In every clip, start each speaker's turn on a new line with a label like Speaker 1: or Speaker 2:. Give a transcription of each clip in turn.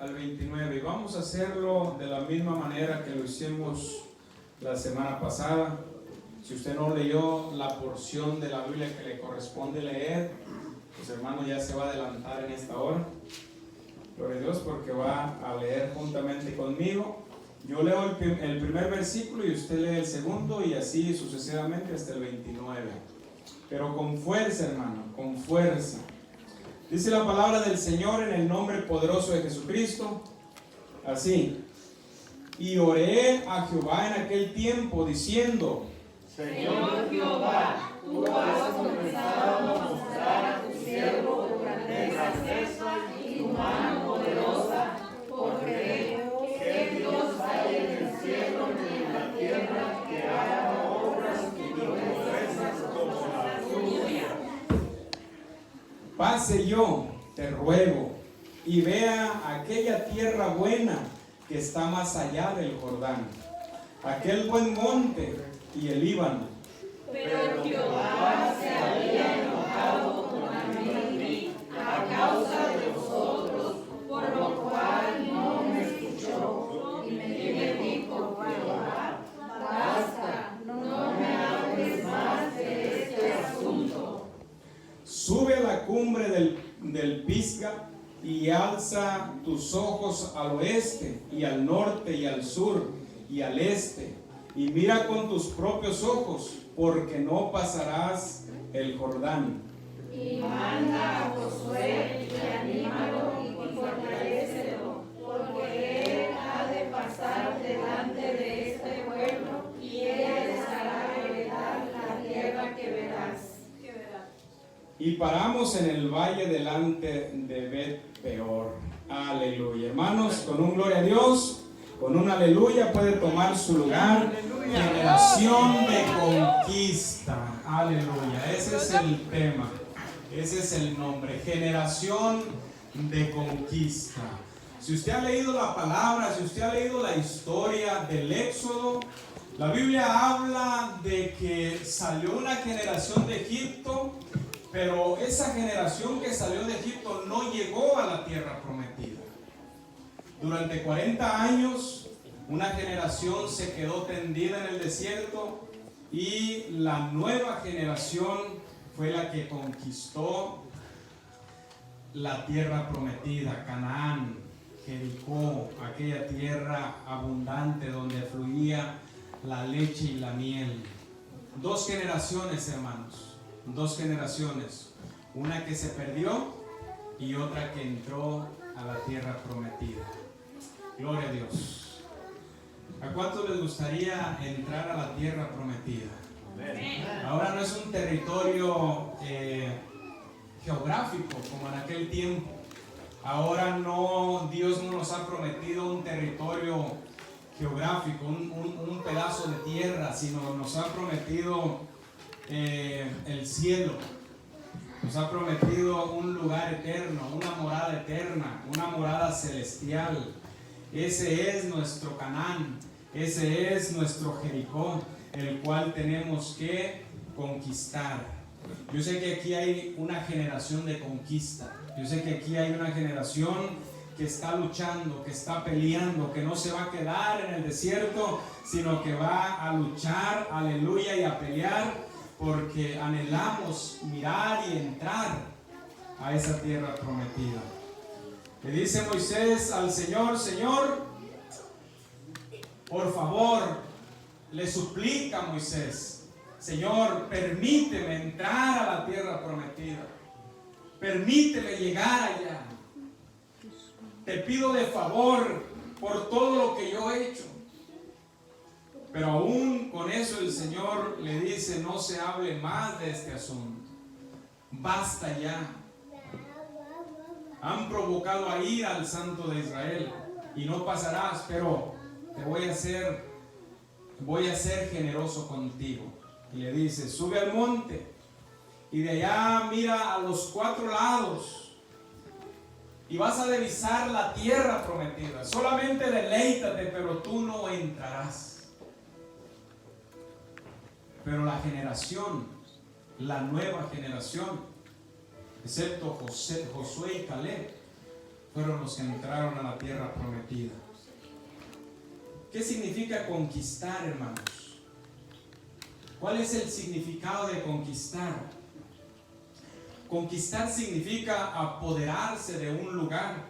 Speaker 1: al 29 y vamos a hacerlo de la misma manera que lo hicimos la semana pasada. Si usted no leyó la porción de la Biblia que le corresponde leer, pues hermano ya se va a adelantar en esta hora. Gloria a Dios, porque va a leer juntamente conmigo. Yo leo el primer versículo y usted lee el segundo y así sucesivamente hasta el 29. Pero con fuerza, hermano, con fuerza. Dice la palabra del Señor en el nombre poderoso de Jesucristo, así: y oré a Jehová en aquel tiempo diciendo:
Speaker 2: Señor Jehová, tú has comenzado a mostrar a tu siervo tu grandeza y tu mano poderosa, porque ¿qué Dios hay en el cielo ni en la tierra que haga obras y proezas como la tuya?
Speaker 1: Pase yo, te ruego, y vea aquella tierra buena que está más allá del Jordán, aquel buen monte y el Líbano.
Speaker 2: Pero Jehová se había enojado contra mí a causa de vosotros, por lo cual no me escuchó. Y me dijo Jehová: basta, no me hables más de este asunto.
Speaker 1: Sube a la cumbre del Pisga y alza tus ojos al oeste y al norte y al sur y al este, y mira con tus propios ojos, porque no pasarás el Jordán.
Speaker 2: Y manda a Josué y anímalo y fortalécelo, porque él ha de pasar delante de este pueblo y él les hará heredar la tierra que verás.
Speaker 1: Y paramos en el valle delante de Bet-peor. Aleluya. Hermanos, con un gloria a Dios, con un aleluya puede tomar su lugar. Generación de conquista. Aleluya. Ese es el tema. Ese es el nombre. Generación de conquista. Si usted ha leído la palabra, si usted ha leído la historia del Éxodo, la Biblia habla de que salió una generación de Egipto, pero esa generación que salió de Egipto no llegó a la tierra prometida. Durante 40 años, una generación se quedó tendida en el desierto y la nueva generación fue la que conquistó la tierra prometida, Canaán, Jericó, aquella tierra abundante donde fluía la leche y la miel. Dos generaciones, hermanos. Dos generaciones, una que se perdió y otra que entró a la tierra prometida. Gloria a Dios. ¿A cuántos les gustaría entrar a la tierra prometida? Ahora no es un territorio geográfico como en aquel tiempo. Ahora no, Dios no nos ha prometido un territorio geográfico, un pedazo de tierra, sino nos ha prometido el cielo. Nos ha prometido un lugar eterno, una morada eterna, una morada celestial. Ese es nuestro Canaán, ese es nuestro Jericó, el cual tenemos que conquistar. Yo sé que aquí hay una generación de conquista. Yo sé que aquí hay una generación que está luchando, que está peleando, que no se va a quedar en el desierto, sino que va a luchar, aleluya, y a pelear, porque anhelamos mirar y entrar a esa tierra prometida. Le dice Moisés al Señor: Señor, por favor, le suplica Moisés: Señor, permíteme entrar a la tierra prometida, permíteme llegar allá, te pido de favor por todo lo que yo he hecho. Pero aún con eso el Señor le dice: no se hable más de este asunto, basta ya. Han provocado a ir al Santo de Israel y no pasarás, pero te voy a ser generoso contigo. Y le dice: sube al monte y de allá mira a los 4 lados y vas a divisar la tierra prometida. Solamente deleítate, pero tú no entrarás. Pero la generación, la nueva generación, excepto Josué y Caleb, fueron los que entraron a la tierra prometida. ¿Qué significa conquistar, hermanos? ¿Cuál es el significado de conquistar? Conquistar significa apoderarse de un lugar,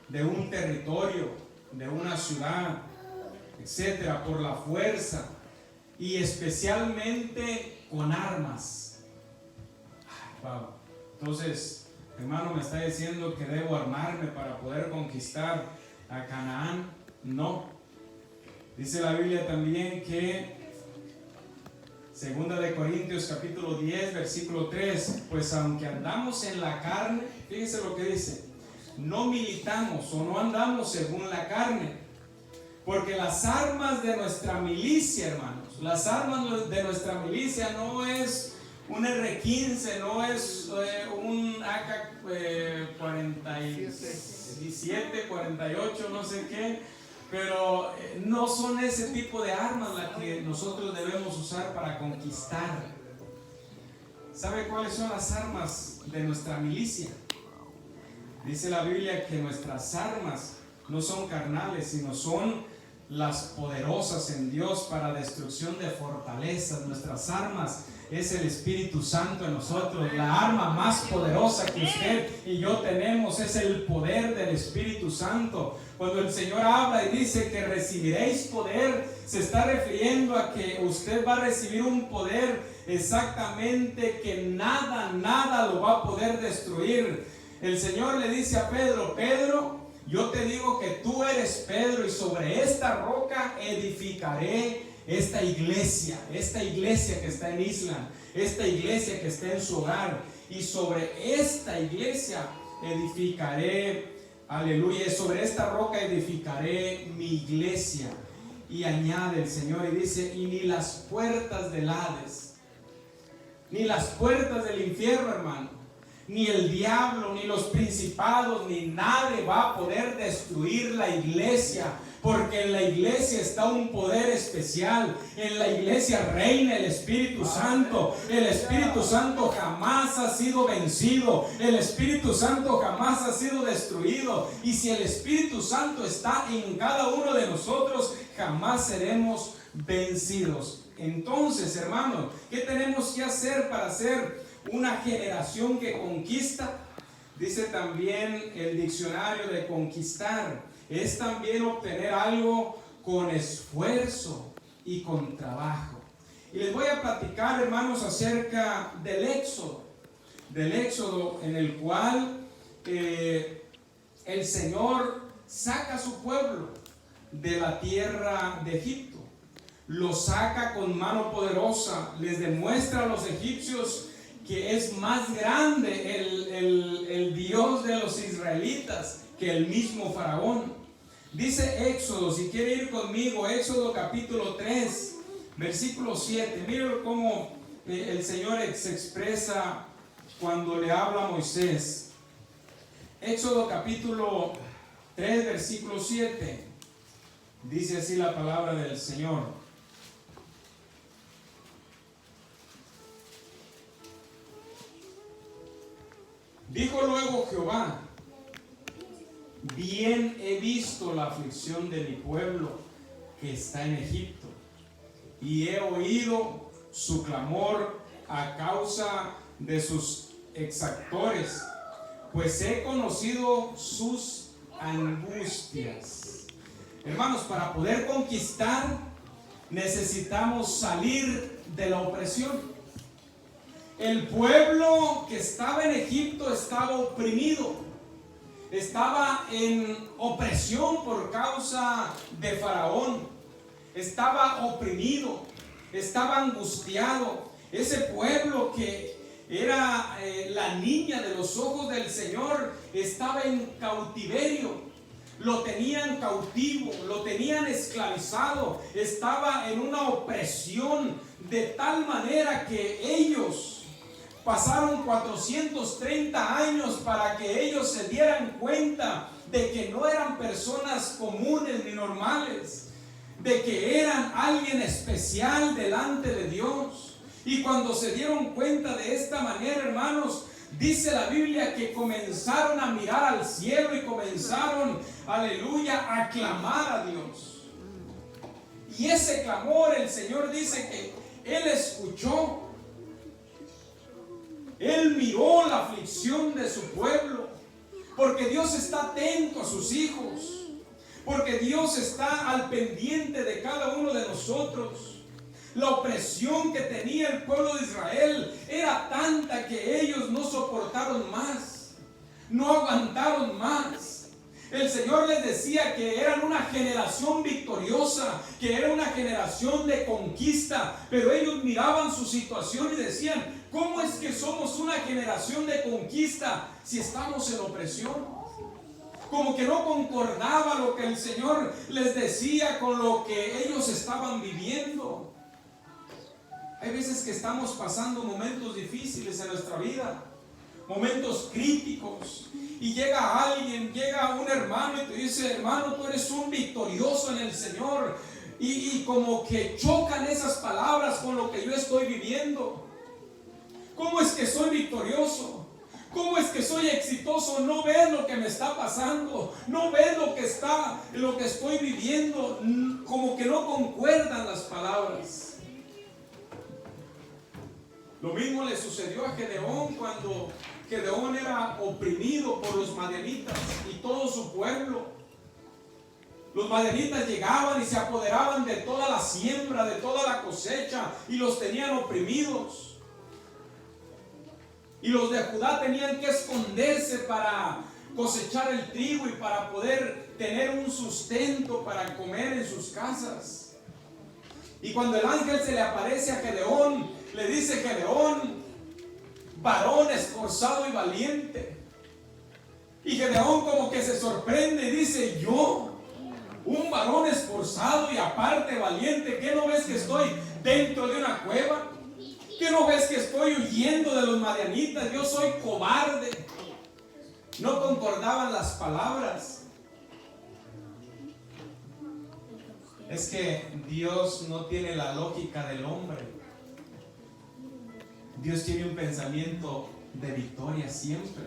Speaker 1: de un territorio, de una ciudad, etcétera, por la fuerza y especialmente con armas. Wow. Entonces, hermano, me está diciendo que debo armarme para poder conquistar a Canaán. No. Dice la Biblia también que Segunda de Corintios capítulo 10 versículo 3, pues aunque andamos en la carne, fíjense lo que dice, no militamos o no andamos según la carne, porque las armas de nuestra milicia, hermanos, las armas de nuestra milicia no es un R-15, no es un AK-47, 48, no sé qué, pero no son ese tipo de armas las que nosotros debemos usar para conquistar. ¿Sabe cuáles son las armas de nuestra milicia? Dice la Biblia que nuestras armas no son carnales, sino son las poderosas en Dios para destrucción de fortalezas. Nuestras armas es el Espíritu Santo en nosotros. La arma más poderosa que usted y yo tenemos es el poder del Espíritu Santo. Cuando el Señor habla y dice que recibiréis poder, se está refiriendo a que usted va a recibir un poder exactamente que nada lo va a poder destruir. El Señor le dice a Pedro: Pedro, yo te digo que tú eres Pedro, y sobre esta roca edificaré esta iglesia que está en Isla, esta iglesia que está en su hogar, y sobre esta iglesia edificaré, aleluya, sobre esta roca edificaré mi iglesia. Y añade el Señor y dice: y ni las puertas del Hades, ni las puertas del infierno, hermano, ni el diablo, ni los principados, ni nadie va a poder destruir la iglesia, porque en la iglesia está un poder especial. En la iglesia reina el Espíritu Santo. El Espíritu Santo jamás ha sido vencido. El Espíritu Santo jamás ha sido destruido. Y si el Espíritu Santo está en cada uno de nosotros, jamás seremos vencidos. Entonces, hermanos, ¿qué tenemos que hacer para ser una generación que conquista? Dice también el diccionario de conquistar: es también obtener algo con esfuerzo y con trabajo. Y les voy a platicar, hermanos, acerca del éxodo en el cual el Señor saca a su pueblo de la tierra de Egipto. Lo saca con mano poderosa, les demuestra a los egipcios que es más grande el Dios de los israelitas que el mismo Faraón. Dice Éxodo, si quiere ir conmigo, Éxodo capítulo 3, versículo 7. Miren cómo el Señor se expresa cuando le habla a Moisés. Éxodo capítulo 3, versículo 7. Dice así la palabra del Señor: dijo luego Jehová: bien he visto la aflicción de mi pueblo que está en Egipto, y he oído su clamor a causa de sus exactores, pues he conocido sus angustias. Hermanos, para poder conquistar necesitamos salir de la opresión. El pueblo que estaba en Egipto estaba oprimido, estaba en opresión por causa de Faraón, estaba oprimido, estaba angustiado. Ese pueblo que era la niña de los ojos del Señor estaba en cautiverio. Lo tenían cautivo, lo tenían esclavizado, estaba en una opresión de tal manera que ellos pasaron 430 años para que ellos se dieran cuenta de que no eran personas comunes ni normales, de que eran alguien especial delante de Dios. Y cuando se dieron cuenta de esta manera, hermanos, Dice la Biblia que comenzaron a mirar al cielo y comenzaron, aleluya, a clamar a Dios. Y ese clamor, el Señor dice que Él escuchó. Él miró la aflicción de su pueblo, porque Dios está atento a sus hijos, porque Dios está al pendiente de cada uno de nosotros. La opresión que tenía el pueblo de Israel era tanta que ellos no soportaron más, no aguantaron más. El Señor les decía que eran una generación victoriosa, que era una generación de conquista, pero ellos miraban su situación y decían: ¿cómo es que somos una generación de conquista si estamos en opresión? Como que no concordaba lo que el Señor les decía con lo que ellos estaban viviendo. Hay veces que estamos pasando momentos difíciles en nuestra vida, momentos críticos, y llega alguien, llega un hermano y te dice: hermano, tú eres un victorioso en el Señor, y como que chocan esas palabras con lo que yo estoy viviendo. ¿Cómo es que soy victorioso? ¿Cómo es que soy exitoso? No ves lo que me está pasando, no ves lo que estoy viviendo. Como que no concuerdan las palabras. Lo mismo le sucedió a Gedeón cuando Gedeón era oprimido por los madianitas y todo su pueblo. Los madianitas llegaban y se apoderaban de toda la siembra, de toda la cosecha, y los tenían oprimidos. Y los de Judá tenían que esconderse para cosechar el trigo y para poder tener un sustento para comer en sus casas. Y cuando el ángel se le aparece a Gedeón, le dice: Gedeón, varón esforzado y valiente. Y Gedeón como que se sorprende y dice: yo, un varón esforzado y aparte valiente, ¿qué no ves que estoy dentro de una cueva? ¿Qué no ves que estoy huyendo de los madianitas? Yo soy cobarde. No concordaban las palabras. Es que Dios no tiene la lógica del hombre. Dios tiene un pensamiento de victoria siempre.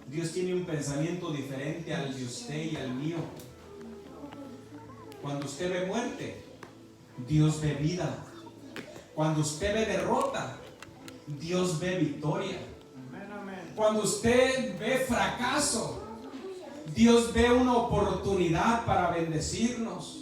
Speaker 1: Dios tiene un pensamiento diferente al de usted y al mío. Cuando usted ve muerte, Dios ve vida. Cuando usted ve derrota, Dios ve victoria. Cuando usted ve fracaso, Dios ve una oportunidad para bendecirnos.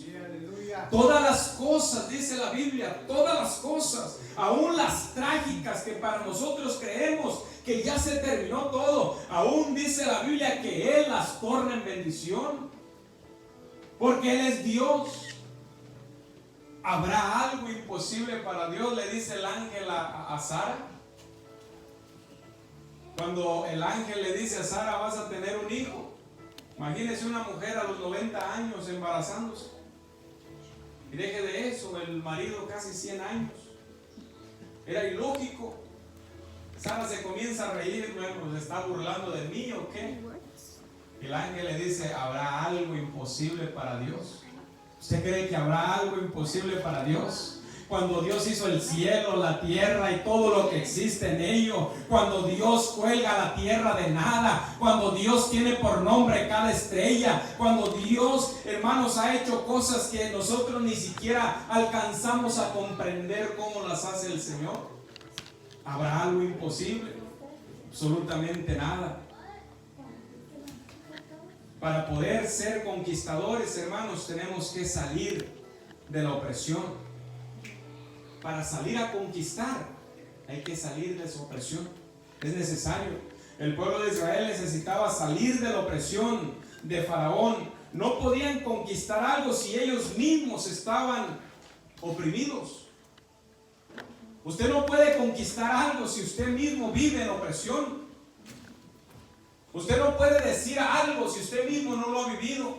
Speaker 1: Todas las cosas, dice la Biblia, todas las cosas, aún las trágicas que para nosotros creemos que ya se terminó todo, aún dice la Biblia que Él las torna en bendición, porque Él es Dios. ¿Habrá algo imposible para Dios?, le dice el ángel a Sara. Cuando el ángel le dice a Sara: vas a tener un hijo. Imagínese una mujer a los 90 años embarazándose. Y deje de eso, el marido casi 100 años. Era ilógico. Sara se comienza a reír: bueno, ¿se está burlando de mí o qué? El ángel le dice: ¿habrá algo imposible para Dios? ¿Usted cree que habrá algo imposible para Dios? Cuando Dios hizo el cielo, la tierra y todo lo que existe en ello, cuando Dios cuelga la tierra de nada, cuando Dios tiene por nombre cada estrella, cuando Dios, hermanos, ha hecho cosas que nosotros ni siquiera alcanzamos a comprender cómo las hace el Señor. ¿Habrá algo imposible? Absolutamente nada. Para poder ser conquistadores, hermanos, tenemos que salir de la opresión. Para salir a conquistar, hay que salir de su opresión. Es necesario. El pueblo de Israel necesitaba salir de la opresión de Faraón. No podían conquistar algo si ellos mismos estaban oprimidos. Usted no puede conquistar algo si usted mismo vive en opresión. Usted no puede decir algo si usted mismo no lo ha vivido.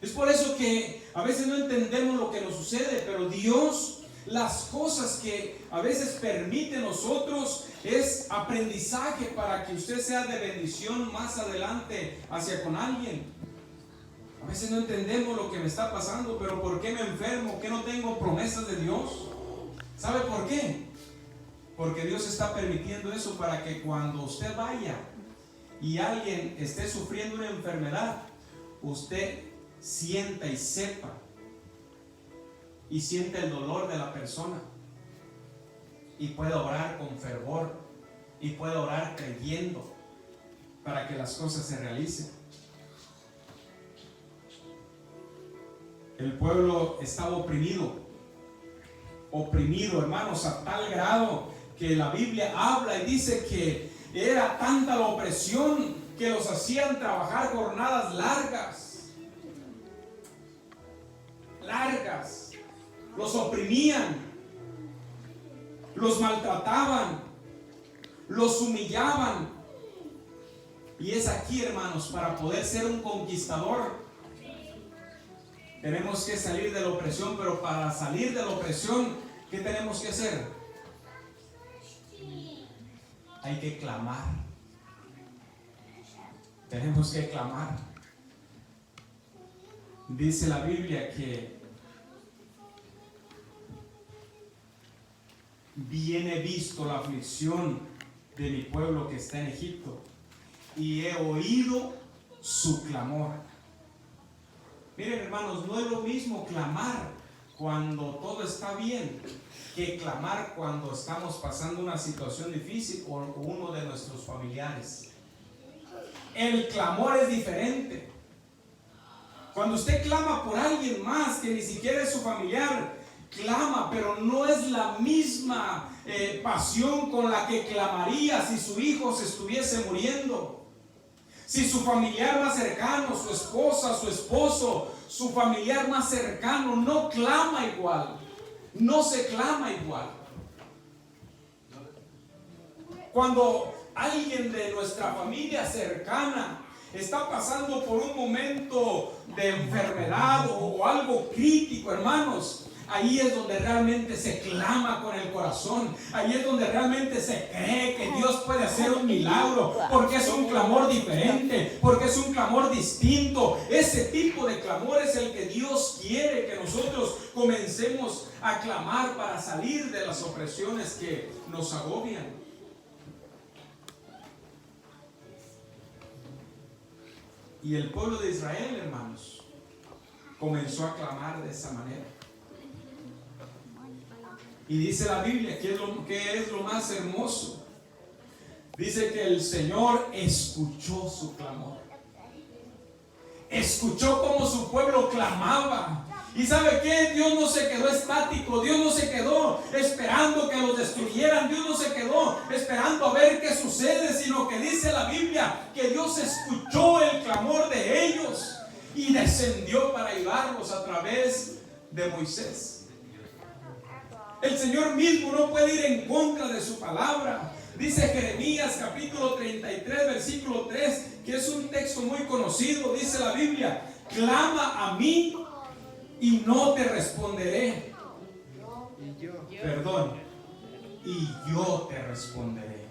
Speaker 1: Es por eso que a veces no entendemos lo que nos sucede, pero Dios, las cosas que a veces permite nosotros, es aprendizaje para que usted sea de bendición más adelante hacia con alguien. A veces no entendemos lo que me está pasando, pero ¿por qué me enfermo? ¿Por qué no tengo promesas de Dios? ¿Sabe por qué? Porque Dios está permitiendo eso para que cuando usted vaya y alguien esté sufriendo una enfermedad, usted sienta y sepa y siente el dolor de la persona y pueda orar con fervor y pueda orar creyendo para que las cosas se realicen. El pueblo estaba oprimido, hermanos, a tal grado que la Biblia habla y dice que era tanta la opresión que los hacían trabajar jornadas largas, los oprimían, los maltrataban, los humillaban. Y es aquí, hermanos, para poder ser un conquistador tenemos que salir de la opresión. Pero para salir de la opresión, ¿qué tenemos que hacer? Hay que clamar. Tenemos que clamar. Dice la Biblia que bien he visto la aflicción de mi pueblo que está en Egipto y he oído su clamor. Miren, hermanos, no es lo mismo clamar cuando todo está bien que clamar cuando estamos pasando una situación difícil o uno de nuestros familiares. El clamor es diferente. Cuando usted clama por alguien más que ni siquiera es su familiar, clama, pero no es la misma pasión con la que clamaría si su hijo se estuviese muriendo. Si su familiar más cercano, su esposa, su esposo, su familiar más cercano no clama igual, no se clama igual. Cuando alguien de nuestra familia cercana está pasando por un momento de enfermedad o algo crítico, hermanos, ahí es donde realmente se clama con el corazón. Ahí es donde realmente se cree que Dios puede hacer un milagro, porque es un clamor diferente, porque es un clamor distinto. Ese tipo de clamor es el que Dios quiere que nosotros comencemos a clamar para salir de las opresiones que nos agobian. Y el pueblo de Israel, hermanos, comenzó a clamar de esa manera. Y dice la Biblia que es lo más hermoso. Dice que el Señor escuchó su clamor. Escuchó cómo su pueblo clamaba. ¿Y sabe qué? Dios no se quedó estático. Dios no se quedó esperando que los destruyeran. Dios no se quedó esperando a ver qué sucede, sino que dice la Biblia que Dios escuchó el clamor de ellos y descendió para ayudarlos a través de Moisés. El Señor mismo no puede ir en contra de su palabra. Dice Jeremías capítulo 33 versículo 3, que es un texto muy conocido. Dice la Biblia: clama a mí y no te responderé. Perdón, y yo te responderé.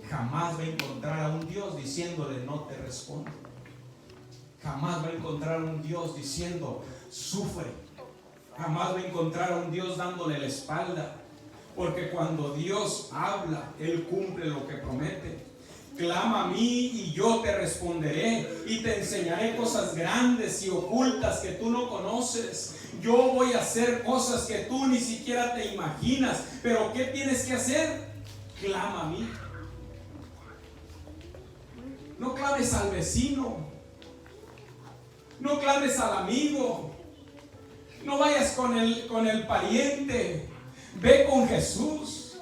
Speaker 1: Jamás va a encontrar a un Dios diciéndole no te respondo. Jamás va a encontrar a un Dios diciendo sufre. Jamás va a encontrar a un Dios dándole la espalda, porque cuando Dios habla, Él cumple lo que promete. Clama a mí y yo te responderé y te enseñaré cosas grandes y ocultas que tú no conoces. Yo voy a hacer cosas que tú ni siquiera te imaginas. Pero ¿qué tienes que hacer? Clama a mí. No clames al vecino, no clames al amigo, no vayas con el pariente. Ve con Jesús.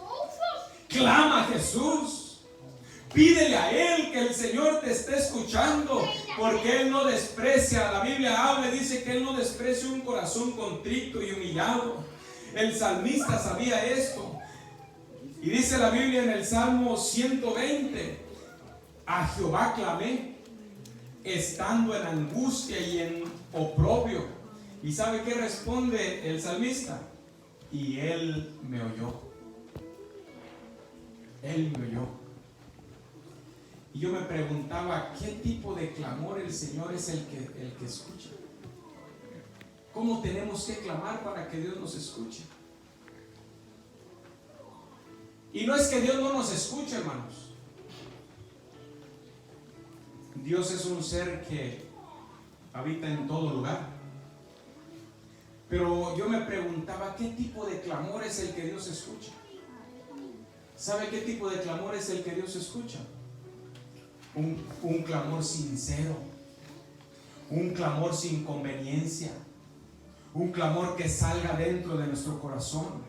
Speaker 1: Clama a Jesús. Pídele a Él, que el Señor te esté escuchando, porque Él no desprecia. La Biblia habla y dice que Él no desprecia un corazón contrito y humillado. El salmista sabía esto. Y dice la Biblia en el Salmo 120: a Jehová clamé, estando en angustia y en oprobio. ¿Y sabe qué responde el salmista? Y Él me oyó. Él me oyó. Y yo me preguntaba, ¿qué tipo de clamor el Señor es el que escucha? ¿Cómo tenemos que clamar para que Dios nos escuche? Y no es que Dios no nos escuche, hermanos. Dios es un ser que habita en todo lugar. Pero yo me preguntaba, ¿qué tipo de clamor es el que Dios escucha? ¿Sabe qué tipo de clamor es el que Dios escucha? Un clamor sincero, un clamor sin conveniencia, un clamor que salga dentro de nuestro corazón,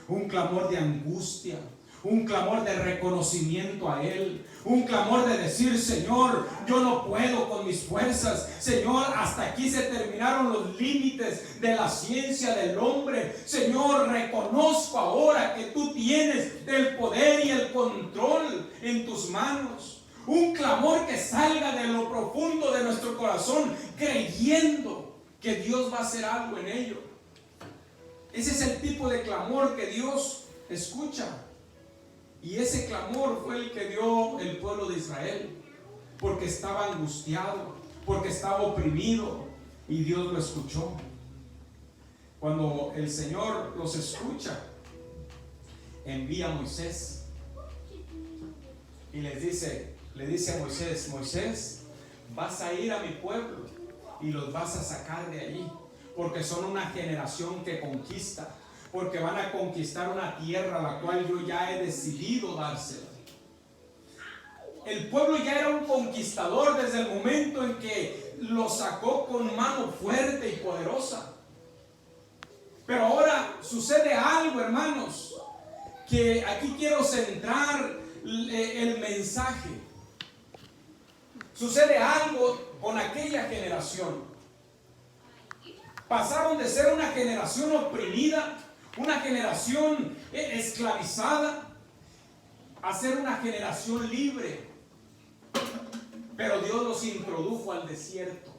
Speaker 1: un clamor de angustia, un clamor de reconocimiento a Él, un clamor de decir: Señor, yo no puedo con mis fuerzas, Señor, hasta aquí se terminaron los límites de la ciencia del hombre, Señor, reconozco ahora que tú tienes el poder y el control en tus manos. Un clamor que salga de lo profundo de nuestro corazón, creyendo que Dios va a hacer algo en ello. Ese es el tipo de clamor que Dios escucha. Y ese clamor fue el que dio el pueblo de Israel, porque estaba angustiado, porque estaba oprimido, y Dios lo escuchó. Cuando el Señor los escucha, envía a Moisés y le dice a Moisés: Moisés, vas a ir a mi pueblo y los vas a sacar de allí, porque son una generación que conquista, porque van a conquistar una tierra a la cual yo ya he decidido dársela. El pueblo ya era un conquistador desde el momento en que lo sacó con mano fuerte y poderosa. Pero ahora sucede algo, hermanos, que aquí quiero centrar el mensaje. Sucede algo con aquella generación. Pasaron de ser una generación oprimida, una generación esclavizada, a ser una generación libre. Pero Dios los introdujo al desierto.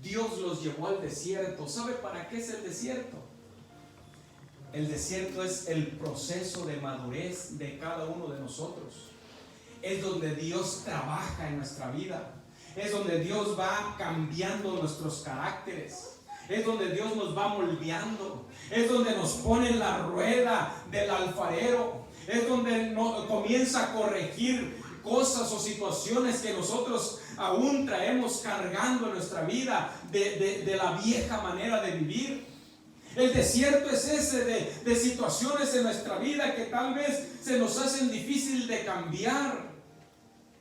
Speaker 1: Dios los llevó al desierto. ¿Sabe para qué es el desierto? El desierto es el proceso de madurez de cada uno de nosotros. Es donde Dios trabaja en nuestra vida. Es donde Dios va cambiando nuestros caracteres. Es donde Dios nos va moldeando. Es donde nos pone en la rueda del alfarero. Es donde comienza a corregir cosas o situaciones que nosotros aún traemos cargando en nuestra vida de la vieja manera de vivir. El desierto es ese de situaciones en nuestra vida que tal vez se nos hacen difícil de cambiar.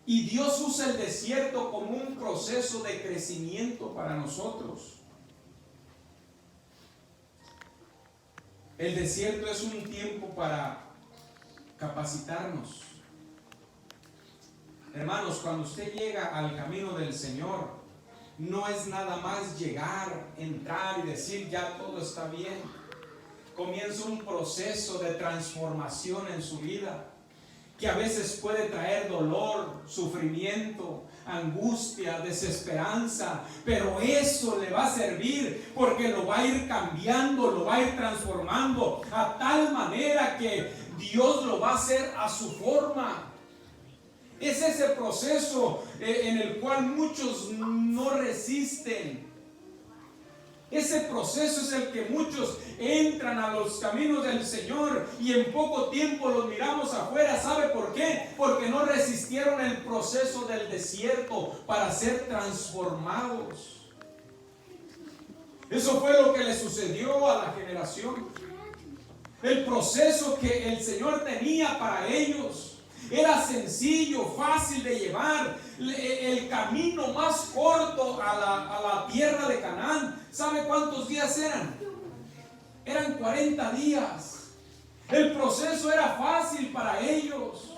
Speaker 1: Y Dios usa el desierto como un proceso de crecimiento para nosotros. El desierto es un tiempo para capacitarnos. Hermanos, cuando usted llega al camino del Señor, no es nada más llegar, entrar y decir ya todo está bien. Comienza un proceso de transformación en su vida, que a veces puede traer dolor, sufrimiento, angustia, desesperanza, pero eso le va a servir porque lo va a ir cambiando, lo va a ir transformando a tal manera que Dios lo va a hacer a su forma. Es ese proceso en el cual muchos no resisten. Ese proceso es el que muchos entran a los caminos del Señor y en poco tiempo los miramos afuera. ¿Sabe por qué? Porque no resistieron el proceso del desierto para ser transformados. Eso fue lo que le sucedió a la generación. El proceso que el Señor tenía para ellos era sencillo, fácil de llevar. El camino más corto a la tierra de Canaán, ¿sabe cuántos días eran? Eran 40 días. El proceso era fácil para ellos.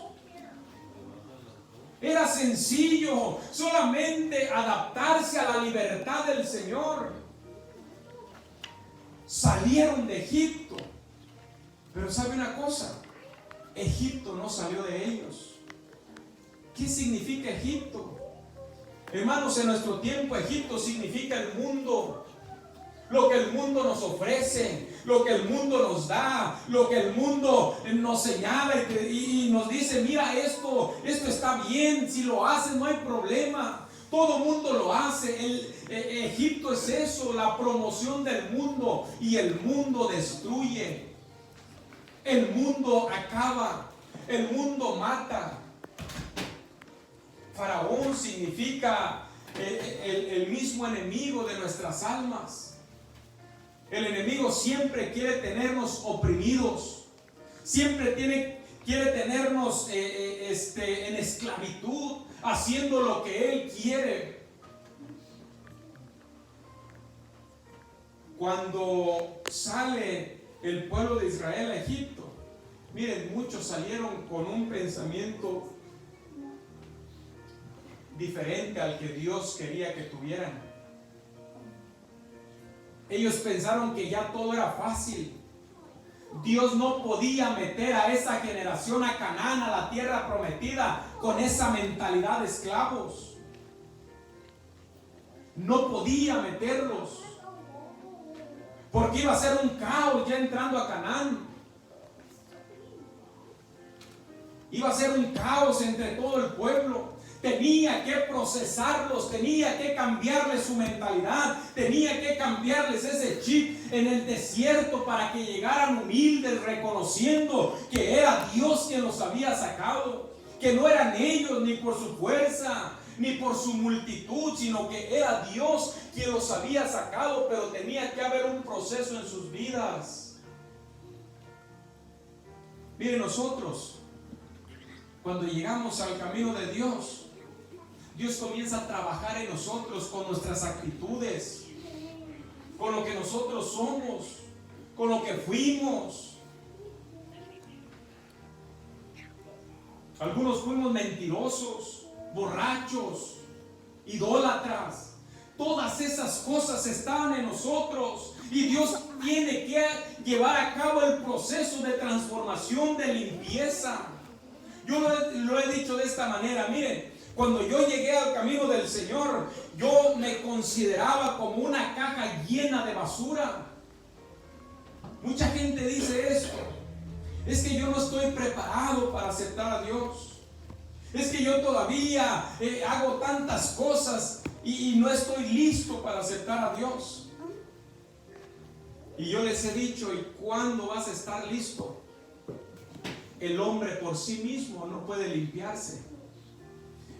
Speaker 1: Era sencillo, solamente adaptarse a la libertad del Señor. Salieron de Egipto. Pero ¿sabe una cosa? Egipto no salió de ellos. ¿Qué significa Egipto? Hermanos, en nuestro tiempo Egipto significa el mundo. Lo que el mundo nos ofrece, lo que el mundo nos da, lo que el mundo nos señala y nos dice: mira, esto está bien, si lo haces no hay problema. Todo mundo lo hace. Egipto es eso, la promoción del mundo, y el mundo destruye. El mundo acaba, el mundo mata. Faraón significa el mismo enemigo de nuestras almas. El enemigo siempre quiere tenernos oprimidos, siempre quiere tenernos en esclavitud, haciendo lo que él quiere. Cuando sale el pueblo de Israel a Egipto, miren, muchos salieron con un pensamiento diferente al que Dios quería que tuvieran. Ellos pensaron que ya todo era fácil. Dios no podía meter a esa generación a Canaán, a la tierra prometida, con esa mentalidad de esclavos. No podía meterlos, porque iba a ser un caos ya entrando a Canaán. Iba a ser un caos entre todo el pueblo. Tenía que procesarlos, tenía que cambiarles su mentalidad, tenía que cambiarles ese chip en el desierto para que llegaran humildes, reconociendo que era Dios quien los había sacado, que no eran ellos ni por su fuerza, ni por su multitud, sino que era Dios quien los había sacado, pero tenía que haber un proceso en sus vidas. Miren, nosotros, cuando llegamos al camino de Dios, Dios comienza a trabajar en nosotros con nuestras actitudes, con lo que nosotros somos, con lo que fuimos. Algunos fuimos mentirosos, borrachos, idólatras. Todas esas cosas estaban en nosotros y Dios tiene que llevar a cabo el proceso de transformación, de limpieza. Yo lo he dicho de esta manera, miren. Cuando yo llegué al camino del Señor, yo me consideraba como una caja llena de basura. Mucha gente dice esto: es que yo no estoy preparado para aceptar a Dios. Es que yo todavía hago tantas cosas y no estoy listo para aceptar a Dios. Y yo les he dicho: ¿y cuándo vas a estar listo? El hombre por sí mismo no puede limpiarse.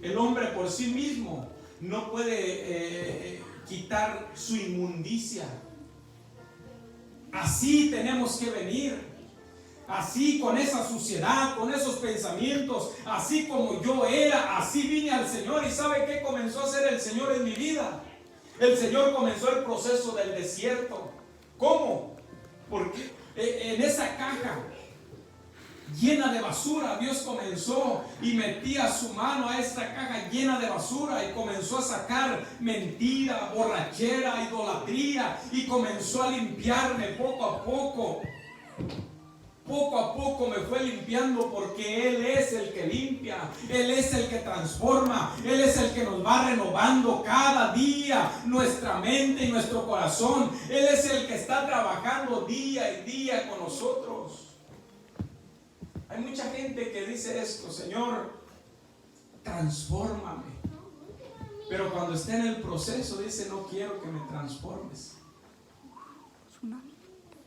Speaker 1: El hombre por sí mismo no puede quitar su inmundicia. Así tenemos que venir. Así, con esa suciedad, con esos pensamientos, así como yo era, así vine al Señor. ¿Y sabe qué comenzó a hacer el Señor en mi vida? El Señor comenzó el proceso del desierto. ¿Cómo? Porque en esa caja llena de basura, Dios comenzó y metía su mano a esta caja llena de basura y comenzó a sacar mentira, borrachera, idolatría, y comenzó a limpiarme poco a poco. Poco a poco me fue limpiando, porque Él es el que limpia, Él es el que transforma, Él es el que nos va renovando cada día nuestra mente y nuestro corazón. Él es el que está trabajando día y día con nosotros. Hay mucha gente que dice esto: Señor, transfórmame. Pero cuando está en el proceso dice: no quiero que me transformes.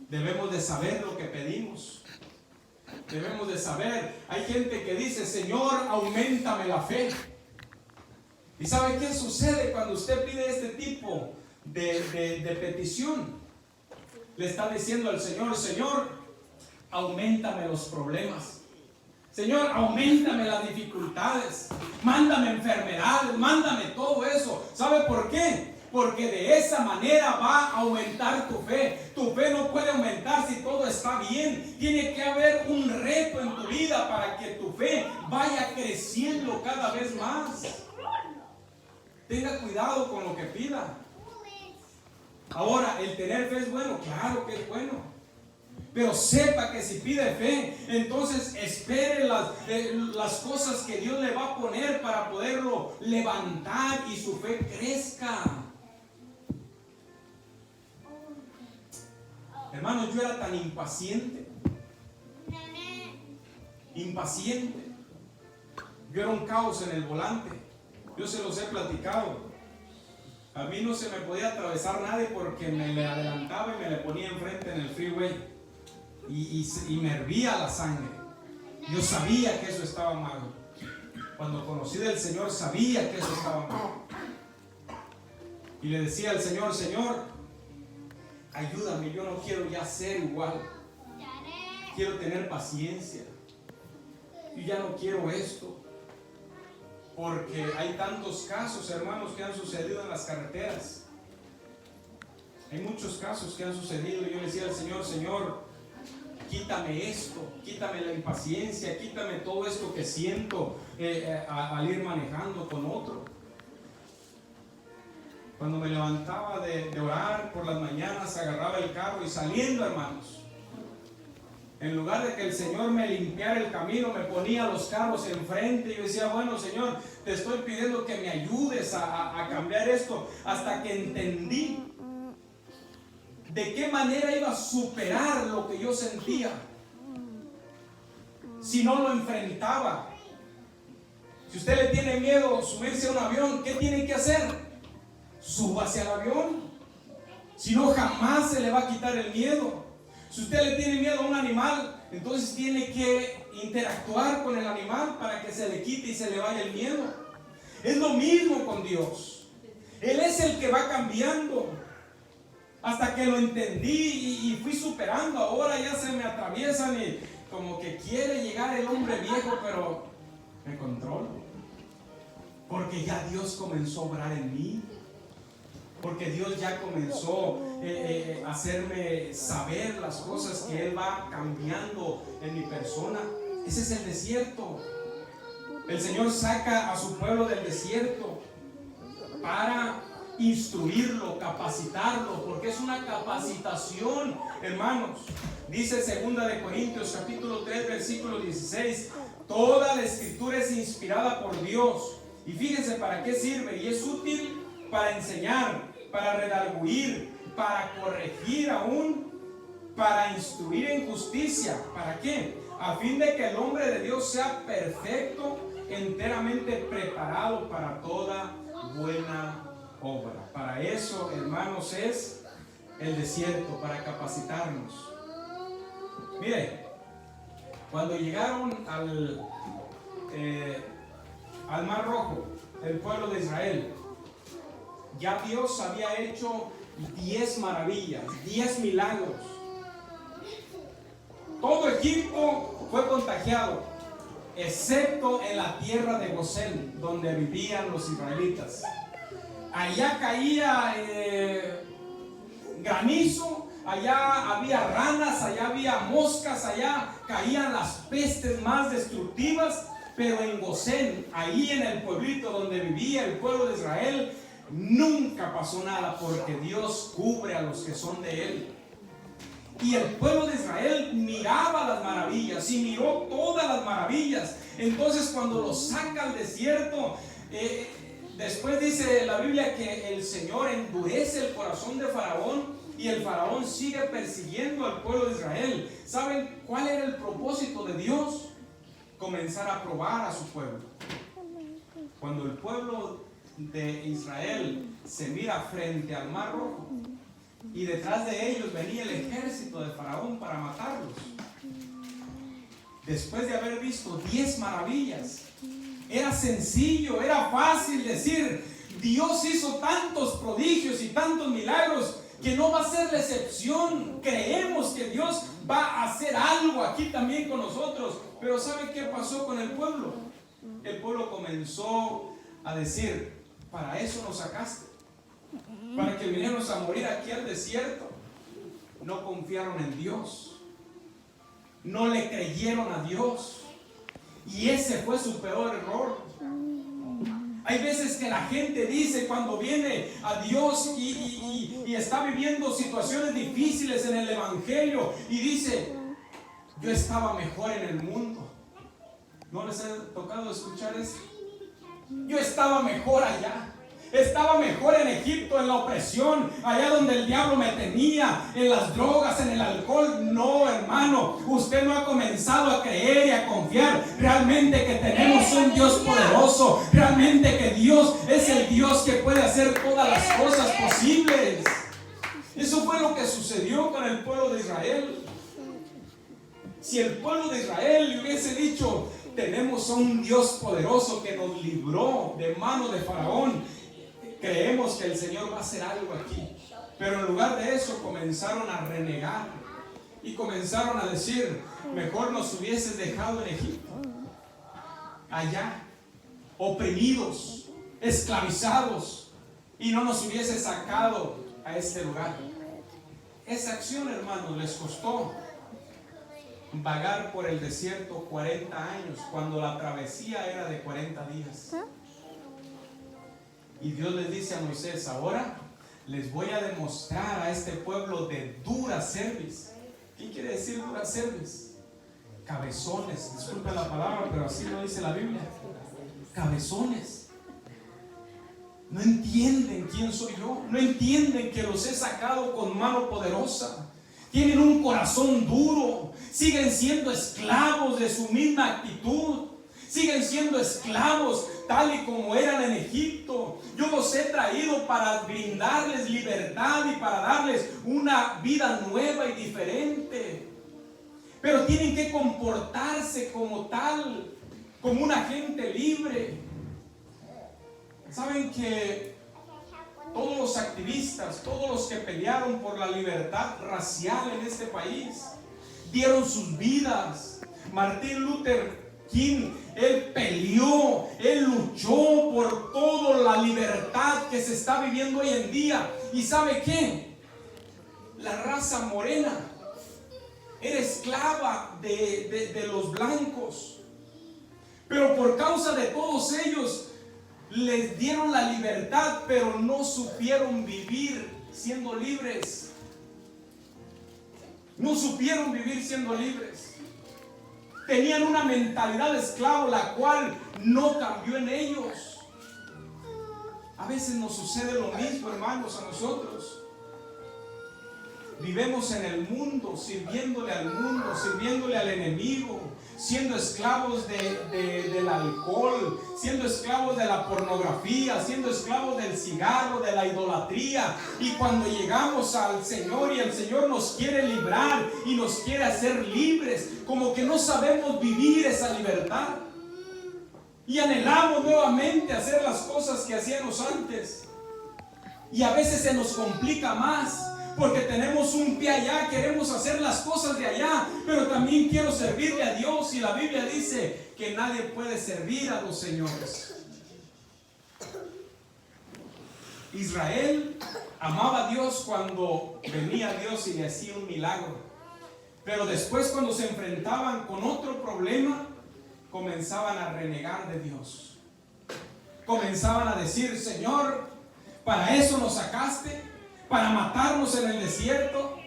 Speaker 1: Debemos de saber lo que pedimos. Debemos de saber. Hay gente que dice: Señor, auméntame la fe. ¿Y sabe qué sucede cuando usted pide este tipo de petición? Le está diciendo al Señor: Señor, auméntame los problemas. Señor, auméntame las dificultades. Mándame enfermedades, mándame todo eso. ¿Sabe por qué? Porque de esa manera va a aumentar tu fe. Tu fe no puede aumentar si todo está bien. Tiene que haber un reto en tu vida para que tu fe vaya creciendo cada vez más. Tenga cuidado con lo que pida. Ahora, el tener fe es bueno, claro que es bueno. Pero sepa que si pide fe, entonces espere las cosas que Dios le va a poner para poderlo levantar y su fe crezca. Hermanos, yo era tan impaciente. Yo era un caos en el volante. Yo se los he platicado. A mí no se me podía atravesar nadie porque me le adelantaba y me le ponía enfrente en el freeway. y me hervía la sangre. Yo sabía que eso estaba mal. Cuando conocí del Señor sabía que eso estaba mal. Y le decía al Señor: Señor, ayúdame, yo no quiero ya ser igual. Quiero tener paciencia. Yo ya no quiero esto. Porque hay tantos casos, hermanos, que han sucedido en las carreteras. Hay muchos casos que han sucedido. Y yo le decía al Señor: Señor, quítame esto, quítame la impaciencia, quítame todo esto que siento al ir manejando con otro. Cuando me levantaba de orar por las mañanas, agarraba el carro y saliendo, hermanos, en lugar de que el Señor me limpiara el camino, me ponía los carros enfrente. Y yo decía: bueno, Señor, te estoy pidiendo que me ayudes a cambiar esto. Hasta que entendí de qué manera iba a superar lo que yo sentía si no lo enfrentaba. Si usted le tiene miedo subirse a un avión, ¿qué tiene que hacer? Súbase al avión. Si no, jamás se le va a quitar el miedo. Si usted le tiene miedo a un animal, entonces tiene que interactuar con el animal para que se le quite y se le vaya el miedo. Es lo mismo con Dios. Él es el que va cambiando. Hasta que lo entendí y fui superando. Ahora ya se me atraviesan y como que quiere llegar el hombre viejo, pero me controlo. Porque ya Dios comenzó a obrar en mí. Porque Dios ya comenzó a hacerme saber las cosas que Él va cambiando en mi persona. Ese es el desierto. El Señor saca a su pueblo del desierto para instruirlo, capacitarlo, porque es una capacitación, hermanos. Dice 2 Corintios capítulo 3 versículo 16: toda la escritura es inspirada por Dios. Y fíjense para qué sirve. Y es útil para enseñar, para redarguir, para corregir, aún para instruir en justicia. ¿Para qué? A fin de que el hombre de Dios sea perfecto, enteramente preparado para toda buena obra. Para eso, hermanos, es el desierto, para capacitarnos. Mire, cuando llegaron al Mar Rojo, el pueblo de Israel, ya Dios había hecho 10 maravillas, 10 milagros. Todo Egipto fue contagiado, excepto en la tierra de Gosén, donde vivían los israelitas. Allá caía granizo, allá había ranas, allá había moscas, allá caían las pestes más destructivas. Pero en Gosén, ahí en el pueblito donde vivía el pueblo de Israel, nunca pasó nada, porque Dios cubre a los que son de Él. Y el pueblo de Israel miraba las maravillas y miró todas las maravillas. Entonces, cuando los saca al desierto, después dice la Biblia que el Señor endurece el corazón de Faraón y el Faraón sigue persiguiendo al pueblo de Israel. ¿Saben cuál era el propósito de Dios? Comenzar a probar a su pueblo. Cuando el pueblo de Israel se mira frente al Mar Rojo y detrás de ellos venía el ejército de Faraón para matarlos, después de haber visto 10 maravillas, era sencillo, era fácil decir: Dios hizo tantos prodigios y tantos milagros que no va a ser la excepción. Creemos que Dios va a hacer algo aquí también con nosotros. Pero ¿sabe qué pasó con el pueblo? El pueblo comenzó a decir: para eso nos sacaste, para que viniéramos a morir aquí al desierto. No confiaron en Dios, no le creyeron a Dios, y ese fue su peor error. Hay veces que la gente dice, cuando viene a Dios y está viviendo situaciones difíciles en el evangelio, y dice: yo estaba mejor en el mundo. ¿No les ha tocado escuchar eso? Yo estaba mejor allá. Estaba mejor en Egipto, en la opresión, allá donde el diablo me tenía, en las drogas, en el alcohol. No, hermano, usted no ha comenzado a creer y a confiar realmente que tenemos un Dios poderoso, realmente que Dios es el Dios que puede hacer todas las cosas posibles. Eso fue lo que sucedió con el pueblo de Israel. Si el pueblo de Israel le hubiese dicho: tenemos a un Dios poderoso que nos libró de mano de Faraón, creemos que el Señor va a hacer algo aquí. Pero en lugar de eso comenzaron a renegar y comenzaron a decir: mejor nos hubieses dejado en Egipto, allá, oprimidos, esclavizados, y no nos hubiese sacado a este lugar. Esa acción, hermanos, les costó vagar por el desierto 40 años, cuando la travesía era de 40 días. Y Dios les dice a Moisés: ahora les voy a demostrar a este pueblo de dura cerviz. ¿Qué quiere decir dura cerviz? Cabezones, disculpen la palabra, pero así lo dice la Biblia. Cabezones. No entienden quién soy yo, no entienden que los he sacado con mano poderosa. Tienen un corazón duro, siguen siendo esclavos de su misma actitud, siguen siendo esclavos tal y como eran en Egipto. Yo los he traído para brindarles libertad y para darles una vida nueva y diferente, pero tienen que comportarse como tal, como una gente libre. Saben que todos los activistas, todos los que pelearon por la libertad racial en este país, dieron sus vidas. Martin Luther King, él peleó, él luchó por toda la libertad que se está viviendo hoy en día. ¿Y sabe qué? La raza morena era esclava de los blancos, pero por causa de todos ellos les dieron la libertad, pero no supieron vivir siendo libres. No supieron vivir siendo libres. Tenían una mentalidad de esclavo, la cual no cambió en ellos. A veces nos sucede lo mismo, hermanos, a nosotros. Vivimos en el mundo, sirviéndole al mundo, sirviéndole al enemigo, siendo esclavos del alcohol, siendo esclavos de la pornografía, siendo esclavos del cigarro, de la idolatría. Y cuando llegamos al Señor y el Señor nos quiere librar y nos quiere hacer libres, como que no sabemos vivir esa libertad y anhelamos nuevamente hacer las cosas que hacíamos antes. Y a veces se nos complica más, porque tenemos un pie allá, queremos hacer las cosas de allá, pero también quiero servirle a Dios. Y la Biblia dice que nadie puede servir a dos señores. Israel amaba a Dios cuando venía Dios y le hacía un milagro, pero después, cuando se enfrentaban con otro problema, comenzaban a renegar de Dios. Comenzaban a decir: Señor, ¿para eso nos sacaste? ¿Para matarnos en el desierto?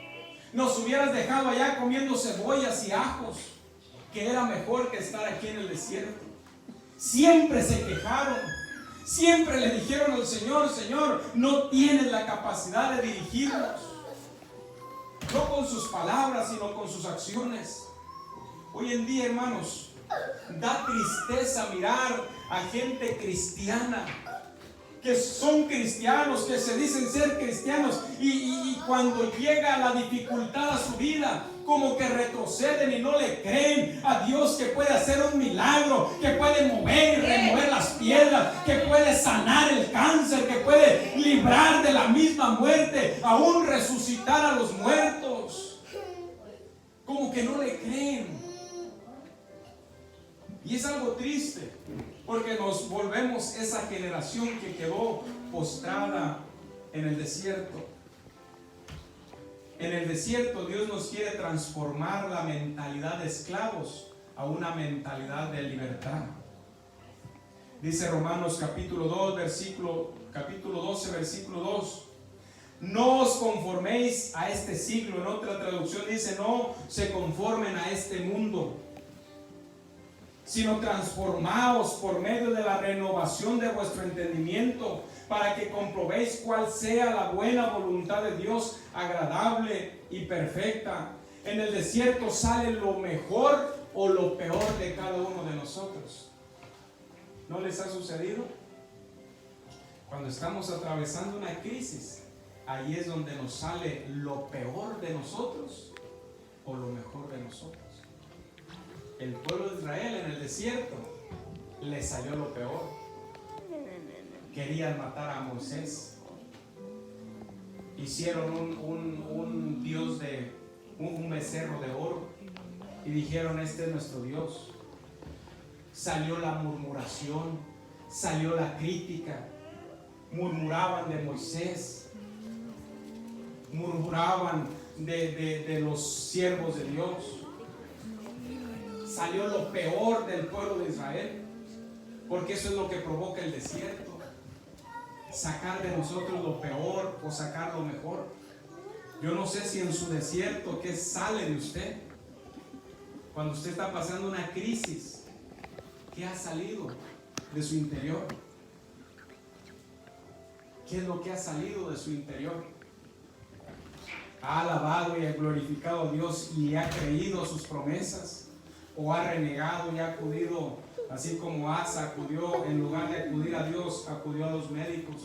Speaker 1: Nos hubieras dejado allá comiendo cebollas y ajos, que era mejor que estar aquí en el desierto. Siempre se quejaron, siempre le dijeron al Señor: Señor, no tienes la capacidad de dirigirnos, no con sus palabras, sino con sus acciones. Hoy en día, hermanos, da tristeza mirar a gente cristiana, que son cristianos, que se dicen ser cristianos, y cuando llega la dificultad a su vida, como que retroceden y no le creen a Dios que puede hacer un milagro, que puede mover y remover las piedras, que puede sanar el cáncer, que puede librar de la misma muerte, aún resucitar a los muertos. Como que no le creen. Y es algo triste, porque nos volvemos esa generación que quedó postrada en el desierto. En el desierto Dios nos quiere transformar la mentalidad de esclavos a una mentalidad de libertad. Dice Romanos capítulo 12, versículo 2: no os conforméis a este siglo. En otra traducción dice: no se conformen a este mundo, sino transformaos por medio de la renovación de vuestro entendimiento, para que comprobéis cuál sea la buena voluntad de Dios, agradable y perfecta. En el desierto sale lo mejor o lo peor de cada uno de nosotros. ¿No les ha sucedido? Cuando estamos atravesando una crisis, ahí es donde nos sale lo peor de nosotros o lo mejor de nosotros. El pueblo de Israel en el desierto le salió lo peor. Querían matar a Moisés. Hicieron un dios de un becerro de oro y dijeron: este es nuestro Dios. Salió la murmuración, salió la crítica. Murmuraban de Moisés, murmuraban de los siervos de Dios. Salió lo peor del pueblo de Israel, porque eso es lo que provoca el desierto: sacar de nosotros lo peor o sacar lo mejor. Yo no sé si en su desierto, ¿qué sale de usted? Cuando usted está pasando una crisis, ¿qué ha salido de su interior? ¿Qué es lo que ha salido de su interior? ¿Ha alabado y ha glorificado a Dios y ha creído sus promesas? ¿O ha renegado y ha acudido, así como Asa acudió, en lugar de acudir a Dios, acudió a los médicos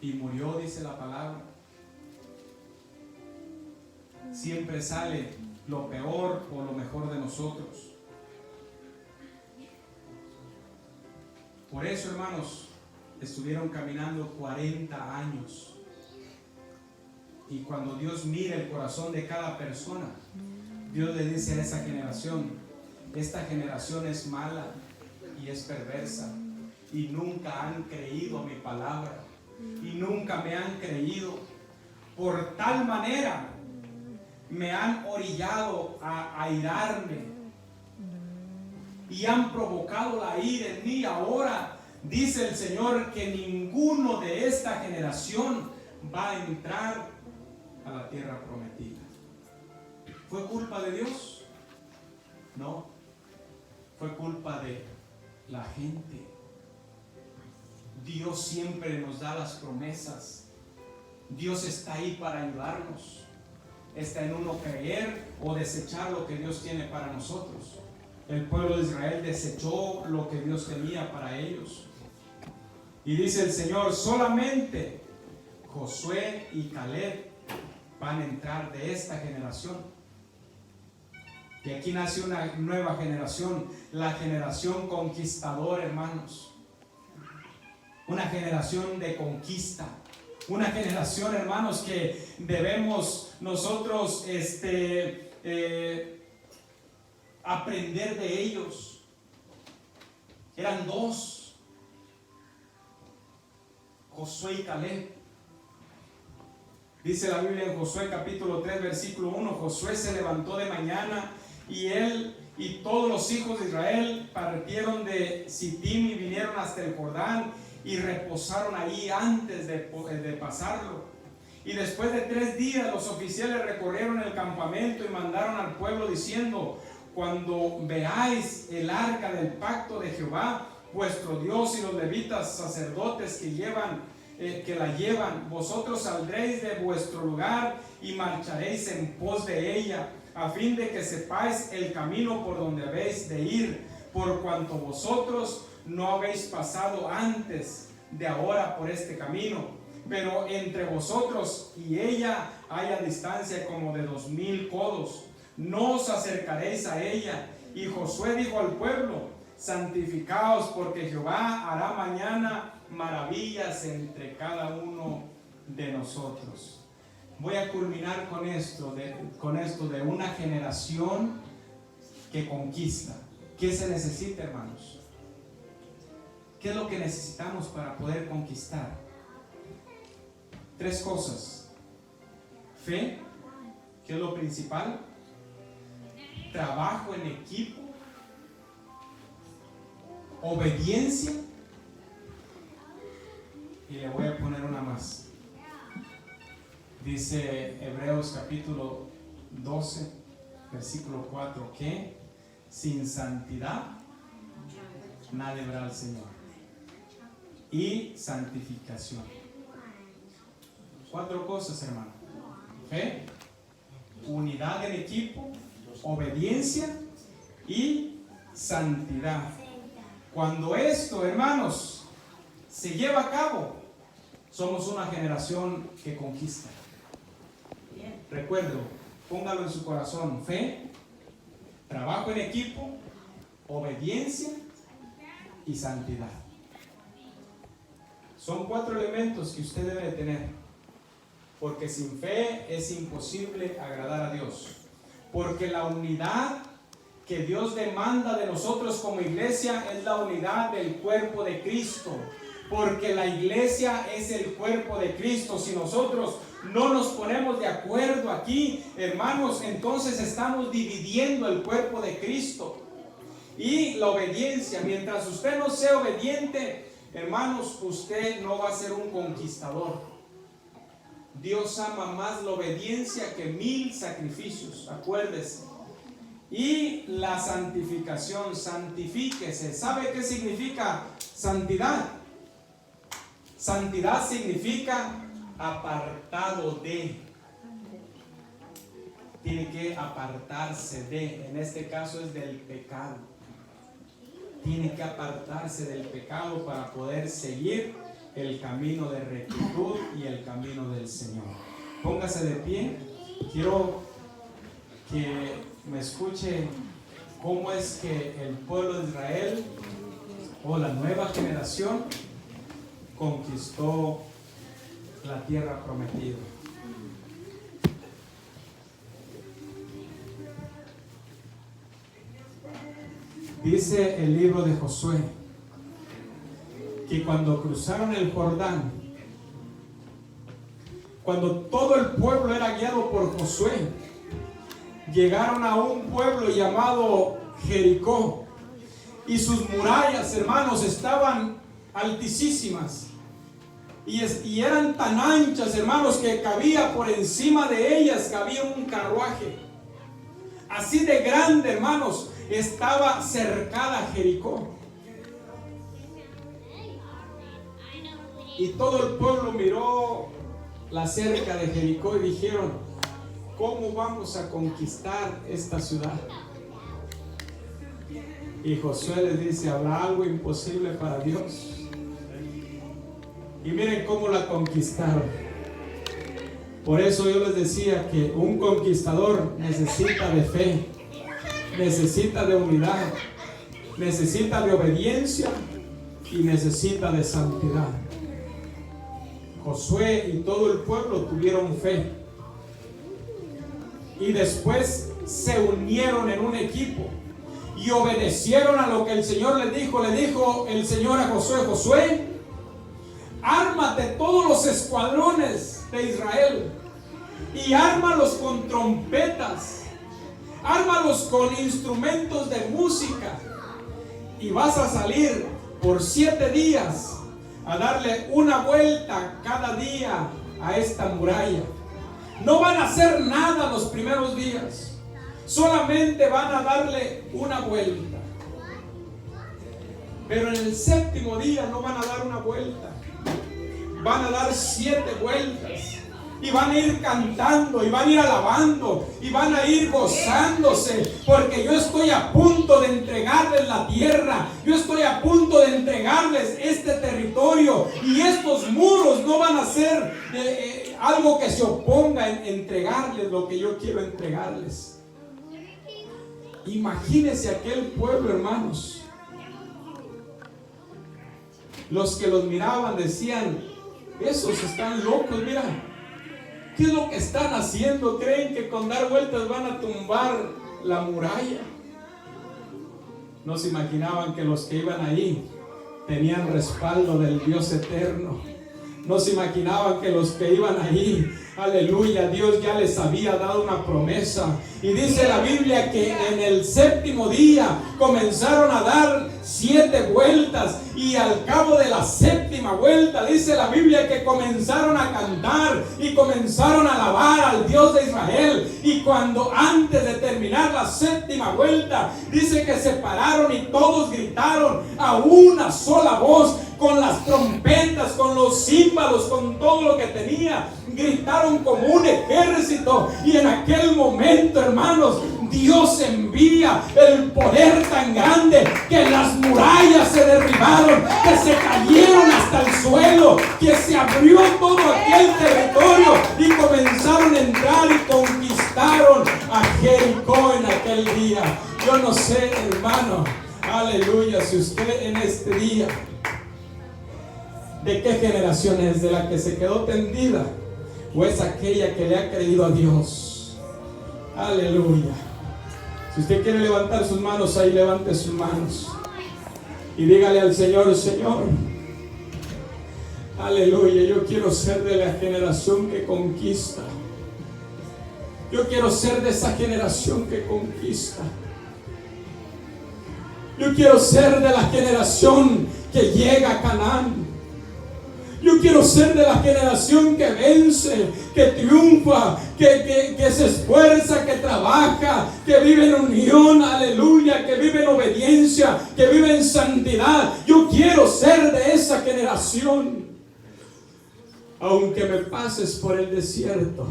Speaker 1: y murió, dice la palabra? Siempre sale lo peor o lo mejor de nosotros. Por eso, hermanos, estuvieron caminando 40 años. Y cuando Dios mira el corazón de cada persona, Dios le dice a esa generación: esta generación es mala y es perversa, y nunca han creído a mi palabra, y nunca me han creído. Por tal manera me han orillado a airarme y han provocado la ira en mí. Ahora dice el Señor que ninguno de esta generación va a entrar a la tierra prometida. ¿Fue culpa de Dios? No, fue culpa de la gente. Dios siempre nos da las promesas. Dios está ahí para ayudarnos. Está en uno creer o desechar lo que Dios tiene para nosotros. El pueblo de Israel desechó lo que Dios tenía para ellos. Y dice el Señor: solamente Josué y Caleb van a entrar de esta generación. Y aquí nace una nueva generación, la generación conquistadora, hermanos. Una generación de conquista. Una generación, hermanos, que debemos nosotros aprender de ellos. Eran dos: Josué y Caleb. Dice la Biblia en Josué capítulo 3 versículo 1: Josué se levantó de mañana y él y todos los hijos de Israel partieron de Sittim y vinieron hasta el Jordán y reposaron ahí antes de pasarlo. Y después de 3 días los oficiales recorrieron el campamento y mandaron al pueblo diciendo: cuando veáis el arca del pacto de Jehová vuestro Dios y los levitas sacerdotes que la llevan, vosotros saldréis de vuestro lugar y marcharéis en pos de ella, a fin de que sepáis el camino por donde habéis de ir, por cuanto vosotros no habéis pasado antes de ahora por este camino, pero entre vosotros y ella hay a distancia como de 2000 codos. No os acercaréis a ella. Y Josué dijo al pueblo: santificaos, porque Jehová hará mañana maravillas entre cada uno de nosotros. Voy a culminar con esto de una generación que conquista. ¿Qué se necesita, hermanos? ¿Qué es lo que necesitamos para poder conquistar? 3 cosas: fe, que es lo principal; trabajo en equipo; obediencia. Y le voy a poner una más. Dice Hebreos capítulo 12 versículo 4 que sin santidad nadie verá al Señor. Y santificación. 4 cosas, hermano: fe, unidad en equipo, obediencia y santidad. Cuando esto, hermanos, se lleva a cabo, somos una generación que conquista. Recuerdo, póngalo en su corazón: fe, trabajo en equipo, obediencia y santidad. Son 4 elementos que usted debe de tener, porque sin fe es imposible agradar a Dios. Porque la unidad que Dios demanda de nosotros como iglesia es la unidad del cuerpo de Cristo. Porque la iglesia es el cuerpo de Cristo. Si nosotros no nos ponemos de acuerdo aquí, hermanos, entonces estamos dividiendo el cuerpo de Cristo. Y la obediencia, mientras usted no sea obediente, hermanos, usted no va a ser un conquistador. Dios ama más la obediencia que 1000 sacrificios, acuérdese. Y la santificación, santifíquese. ¿Sabe qué significa santidad? Santidad significa apartado de. Tiene que apartarse de, en este caso es del pecado. Tiene que apartarse del pecado para poder seguir el camino de rectitud y el camino del Señor. Póngase de pie. Quiero que me escuche cómo es que el pueblo de Israel o la nueva generación conquistó la tierra prometida. Dice el libro de Josué que cuando cruzaron el Jordán, cuando todo el pueblo era guiado por Josué, llegaron a un pueblo llamado Jericó, y sus murallas, hermanos, estaban altísimas y eran tan anchas, hermanos, que cabía por encima de ellas, cabía un carruaje. Así de grande, hermanos, estaba cercada Jericó. Y todo el pueblo miró la cerca de Jericó y dijeron: ¿cómo vamos a conquistar esta ciudad? Y Josué les dice: ¿habrá algo imposible para Dios? Y miren cómo la conquistaron. Por eso yo les decía que un conquistador necesita de fe, necesita de unidad, necesita de obediencia y necesita de santidad. Josué y todo el pueblo tuvieron fe y después se unieron en un equipo y obedecieron a lo que el Señor les dijo. Le dijo el Señor a Josué: Josué, ármate todos los escuadrones de Israel y ármalos con trompetas, ármalos con instrumentos de música, y vas a salir por 7 días a darle una vuelta cada día a esta muralla. No van a hacer nada los primeros días, solamente van a darle una vuelta. Pero en el 7º día no van a dar una vuelta, van a dar 7 vueltas. Y van a ir cantando, y van a ir alabando, y van a ir gozándose, porque yo estoy a punto de entregarles la tierra, yo estoy a punto de entregarles este territorio, y estos muros no van a ser algo que se oponga en entregarles lo que yo quiero entregarles. Imagínense aquel pueblo, hermanos. Los que los miraban decían: esos están locos, mira. ¿Qué es lo que están haciendo? ¿Creen que con dar vueltas van a tumbar la muralla? No se imaginaban que los que iban ahí tenían respaldo del Dios eterno. No se imaginaban que los que iban ahí, aleluya, Dios ya les había dado una promesa. Y dice la Biblia que en el 7º día comenzaron a dar 7 vueltas, y al cabo de la 7ª vuelta, dice la Biblia que comenzaron a cantar y comenzaron a alabar al Dios de Israel. Y cuando antes de terminar la 7ª vuelta, dice que se pararon y todos gritaron a una sola voz, con las trompetas, con los címbalos, con todo lo que tenía. Gritaron como un ejército, y en aquel momento, hermanos, Dios envía el poder tan grande que las murallas se derribaron, que se cayeron hasta el suelo, que se abrió todo aquel territorio y comenzaron a entrar y conquistaron a Jericó en aquel día. Yo no sé, hermano, aleluya, si usted en este día, ¿de qué generación es? ¿De la que se quedó tendida? ¿O es aquella que le ha creído a Dios? Aleluya. Si usted quiere levantar sus manos, ahí levante sus manos. Y dígale al Señor: Señor, aleluya, yo quiero ser de la generación que conquista. Yo quiero ser de esa generación que conquista. Yo quiero ser de la generación que llega a Canaán. Yo quiero ser de la generación que vence, que triunfa, que se esfuerza, que trabaja, que vive en unión, aleluya, que vive en obediencia, que vive en santidad. Yo quiero ser de esa generación. Aunque me pases por el desierto,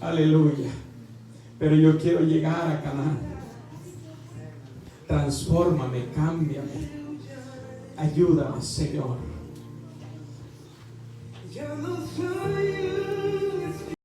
Speaker 1: aleluya, pero yo quiero llegar a Canaán. Transfórmame, cámbiame, ayúdame, Señor.